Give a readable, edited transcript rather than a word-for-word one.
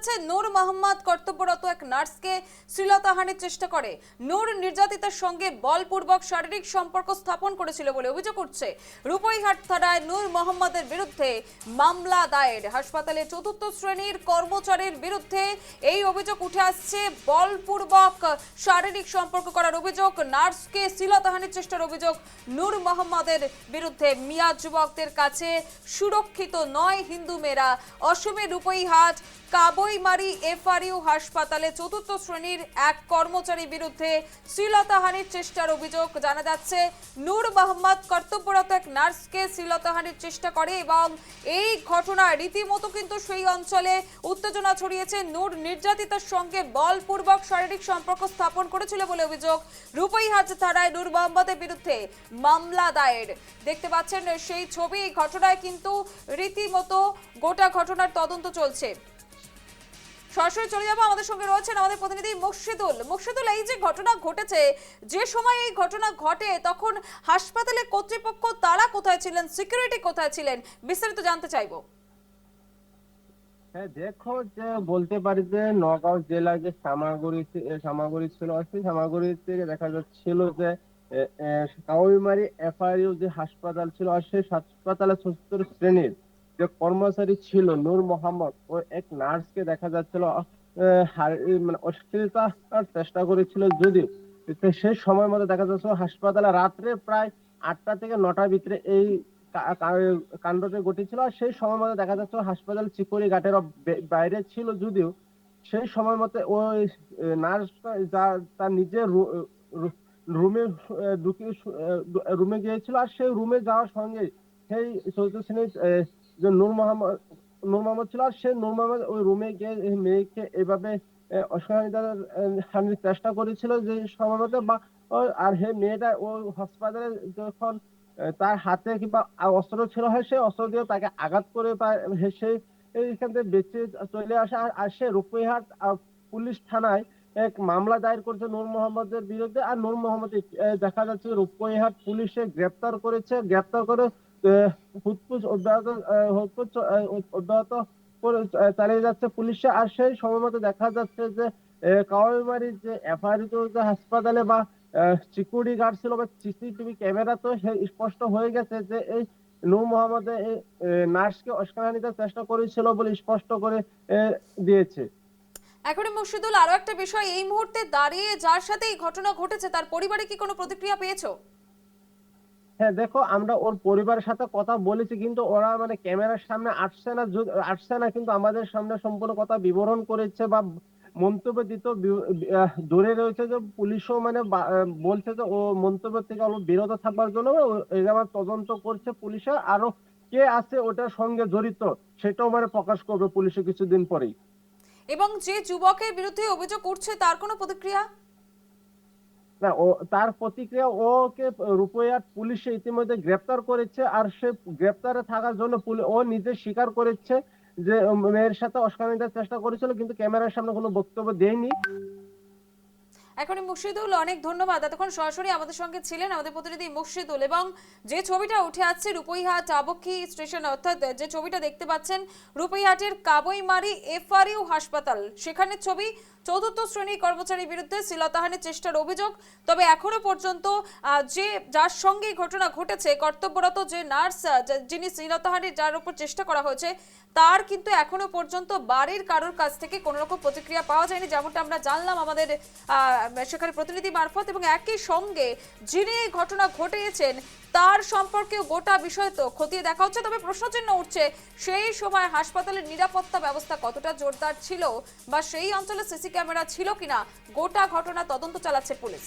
যাচ্ছে নূর মোহাম্মদ কর্তব্যরত এক নার্সকে শ্লীলতাহানির চেষ্টা করে। নূর নির্যাতিতার সঙ্গে বলপূর্বক শারীরিক সম্পর্ক স্থাপন করেছিল বলে অভিযোগ উঠছে। রূপইহাট থানায় নূর মোহাম্মদের বিরুদ্ধে মামলা দায়ের। হাসপাতালে চতুর্থ শ্রেণীর কর্মচারীর বিরুদ্ধে এই অভিযোগ উঠে আসছে। বলপূর্বক শারীরিক সম্পর্ক করার অভিযোগ, নার্সকে শ্লীলতাহানির চেষ্টার অভিযোগ নূর মোহাম্মদের বিরুদ্ধে। মিয়া যুবকদের কাছে সুরক্ষিত নয় হিন্দু মেয়েরা। অসমের রূপইহাট কাবইমারি এফআরইউ হাসপাতালে চতুর্থ শ্রেণীর এক কর্মচারীর বিরুদ্ধে শ্লীলতাহানির চেষ্টার অভিযোগ। জানা যাচ্ছে নূর মোহাম্মদ কর্তব্যরত এক নার্সকে শ্লীলতাহানির চেষ্টা করে এবং এই ঘটনায় রীতিমতো কিন্তু সেই অঞ্চলে উত্তেজনা ছড়িয়েছে। নূর নির্যাতিতার সঙ্গে বলপূর্বক শারীরিক সম্পর্ক স্থাপন করেছিল বলে অভিযোগ। রূপইহাট থানায় নূর মোহাম্মদের বিরুদ্ধে মামলা দায়ের। দেখতে পাচ্ছেন সেই ছবি। এই ঘটনায় কিন্তু রীতিমতো গোটা ঘটনার তদন্ত চলছে। সরাসরি চলে যাবো, আমাদের সঙ্গে রয়েছেন আমাদের প্রতিনিধি মুর্শিদুল। এই যে ঘটনা ঘটেছে, যে সময় এই ঘটনা ঘটে তখন হাসপাতালে কর্তৃপক্ষ তারা কোথায় ছিলেন, সিকিউরিটি কোথায় ছিলেন, বিস্তারিত জানতে চাইবো। হ্যাঁ দেখো, যে বলতে পারি যে নগাঁও জেলার যে সামাগুড়ি ছিল, সেই সামাগুড়ি থেকে দেখা যাচ্ছিল যে কাউইমারি এফআরইউ যে হাসপাতাল ছিল, আর সেই হাসপাতালে ৭৪ শ্রেণীর যে কর্মচারী ছিল নূর মোহাম্মদ, ও এক নার্সকে দেখা যাচ্ছিল মানে অশ্লীলতার চেষ্টা করেছিল। যদিও সেই সময় মতো দেখা যাচ্ছিল হাসপাতালে রাত্রে প্রায় ৮টা থেকে ৯টার ভিতরে এই কাণ্ডটি ঘটেছিল। আর সেই সময় মতো দেখা যাচ্ছে হাসপাতাল চিকরি ঘাটের বাইরে ছিল। যদিও সেই সময় মতো ওই নার্স তার নিজের রুমে রুমে গিয়েছিল। আর সেই রুমে যাওয়ার সঙ্গে সেই চতুর্থ শ্রেণীর যে নূর মোহাম্মদ ছিল, আর সেই নূর মোহাম্মদ ওই রুমে গিয়ে মেয়েকে এভাবে অশ্লীলতার চেষ্টা করেছিল যে সময় মতো। বা আর সেই মেয়েটা ওই হাসপাতালে যখন তার হাতে কিংবা অস্ত্র ছিল, হয় সেই অস্ত্র দিয়ে তাকে আঘাত করে সে এইখান থেকে বেঁচে চলে আসে। আর সে রূপইহাট পুলিশ থানায় এক মামলা দায়ের করছে নূর মোহাম্মদের বিরুদ্ধে। আর নূর মোহাম্মদ দেখা যাচ্ছে রূপইহাট পুলিশে গ্রেপ্তার করেছে। গ্রেপ্তার করে হুতপুজ অব্যাহত করে চালিয়ে যাচ্ছে পুলিশে। আর সেই সময় মতো দেখা যাচ্ছে যে কাওয়াইমারির যে এফআরইউ যে হাসপাতালে বা সিকিউরিটি গার্ড ছিল বা সিসিটিভি ক্যামেরা, তো স্পষ্ট হয়ে গেছে যে এই নূর মোহাম্মদ এই নার্সকে উস্কানিতে চেষ্টা করেছিল বলে স্পষ্ট করে দিয়েছে। এখন মুর্শিদুল, আরো একটা বিষয়, এই মুহূর্তে দাঁড়িয়ে যার সাথে এই ঘটনা ঘটেছে তার পরিবারে কি কোনো প্রতিক্রিয়া পেয়েছো? হ্যাঁ দেখো, আমরা ওর পরিবারের সাথে কথা বলেছি, কিন্তু ওরা মানে ক্যামেরার সামনে আসছে না, কিন্তু আমাদের সামনে সম্পূর্ণ কথা বিবরণ করেছে বা মন্তব্য দিত দূরে রয়েছে। যে পুলিশও মানে বলছে যে ও মন্তব্য থেকে অল্প বিরত থাকবার জন্য আমার তদন্ত করছে পুলিশে। আরো কে আছে ওটার সঙ্গে জড়িত সেটাও মানে প্রকাশ করবে পুলিশে কিছুদিন পরেই। এবং যে যুবকের বিরুদ্ধে অভিযোগ উঠছে তার কোনো প্রতিক্রিয়া? না, ও তার প্রতিক্রিয়া, ওকে রূপইহাট পুলিশে ইতিমধ্যে গ্রেপ্তার করেছে। আর সে গ্রেপ্তারে থাকার জন্য ও নিজে স্বীকার করেছে যে মেয়ের সাথে উস্কানির চেষ্টা করেছিল, কিন্তু ক্যামেরার সামনে কোনো বক্তব্য দেয়নি। এখনই মুর্শিদুল, অনেক ধন্যবাদ। এতক্ষণ সরাসরি আমাদের সঙ্গে ছিলেন আমাদের প্রতিনিধি মুর্শিদুল। এবং যে ছবিটা উঠে আসছে রূপইহাট আবক্ষী স্টেশন, অর্থাৎ যে ছবিটা দেখতে পাচ্ছেন রূপইহাটের কাবইমারি এফআরইউ হাসপাতাল, সেখানে ছবি। চতুর্থ শ্রেণী কর্মচারীর বিরুদ্ধে শ্লীলতাহানির চেষ্টার অভিযোগ। তবে এখনো পর্যন্ত যার সঙ্গে ঘটনা ঘটেছে, কর্তব্যরত যে নার্স যিনি শ্লীলতাহানির যার উপর চেষ্টা করা হয়েছে, তার কিন্তু এখনো পর্যন্ত বাড়ির কারোর কাছ থেকে কোনো রকম প্রতিক্রিয়া পাওয়া যায়নি, যেমনটা আমরা জানলাম আমাদের সেখানে প্রতিনিধি মারফত। এবং একই সঙ্গে যিনি এই ঘটনা ঘটিয়েছেন তার সম্পর্কে গোটা বিষয় তো খতিয়ে দেখা হচ্ছে। তবে প্রশ্নচিহ্ন উঠছে সেই সময় হাসপাতালের নিরাপত্তা ব্যবস্থা কতটা জোরদার ছিল বা সেই অঞ্চলে সিসি ক্যামেরা ছিল কিনা, গোটা ঘটনা তদন্ত চালাচ্ছে পুলিশ।